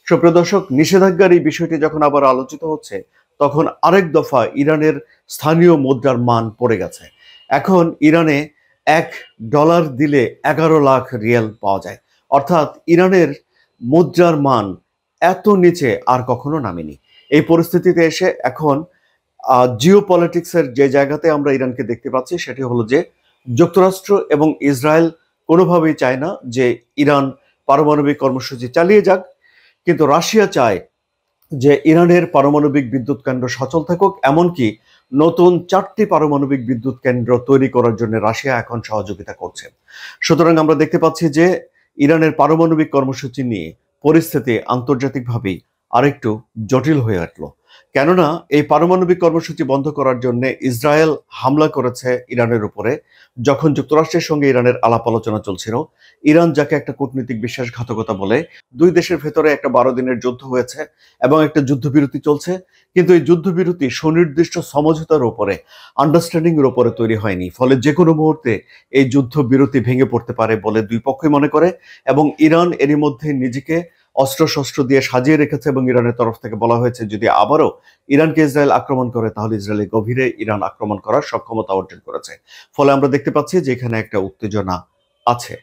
সুপ্রিয় দর্শক, নিষেধাজ্ঞার এই বিষয়টি যখন আবার আলোচিত হচ্ছে, তখন আরেক দফা ইরানের স্থানীয় মুদ্রার মান পড়ে গেছে। এখন ইরানে $1 দিলে 11 লাখ রিয়াল পাওয়া যায়। অর্থাৎ ইরানের মুদ্রার মান এত নিচে আর কখনো নামেনি। এই পরিস্থিতিতে এসে এখন জিও পলিটিক্সের যে জায়গাতে আমরা ইরানকে দেখতে পাচ্ছি, সেটি হলো যে যুক্তরাষ্ট্র এবং ইসরায়েল কোনোভাবেই চায় না যে ইরান পারমাণবিক কর্মসূচি চালিয়ে যাক, কিন্তু রাশিয়া চায় যে ইরানের পারমাণবিক বিদ্যুৎ কেন্দ্র সচল থাকুক। এমনকি নতুন 4টি পারমাণবিক বিদ্যুৎ কেন্দ্র তৈরি করার জন্য রাশিয়া এখন সহযোগিতা করছে। সুতরাং আমরা দেখতে পাচ্ছি যে ইরানের পারমাণবিক কর্মসূচি নিয়ে পরিস্থিতি আন্তর্জাতিকভাবেই আরেকটু জটিল হয়ে উঠল। কেননা এই পারমাণবিক কর্মসূচি বন্ধ করার জন্য ইসরায়েল হামলা করেছে ইরানের উপরে, যখন যুক্তরাষ্ট্রের সঙ্গে ইরানের আলাপ আলোচনা চলছিল। ইরান যাকে একটা কূটনীতিক বিশ্বাসঘাতকতা বলে, দুই দেশের ভেতরে একটা 12 দিনের যুদ্ধ হয়েছে এবং একটা যুদ্ধবিরতি চলছে, কিন্তু এই যুদ্ধবিরতি সুনির্দিষ্ট সমঝোতার উপরে, আন্ডারস্ট্যান্ডিং এর উপরে তৈরি হয়নি। ফলে যে কোনো মুহূর্তে এই যুদ্ধবিরতি ভেঙে পড়তে পারে বলে দুই পক্ষই মনে করে, এবং ইরান এরই মধ্যে নিজেকে অস্ত্র-শস্ত্র দিয়ে সাজিয়ে রেখেছে এবং ইরানের তরফ থেকে বলা হয়েছে যদি আবারও ইরানকে ইসরায়েল আক্রমণ করে তাহলে ইসরায়েলের গভীরে ইরান আক্রমণ করার সক্ষমতা অর্জন করেছে। ফলে আমরা দেখতে পাচ্ছি যে এখানে একটা উত্তেজনা আছে।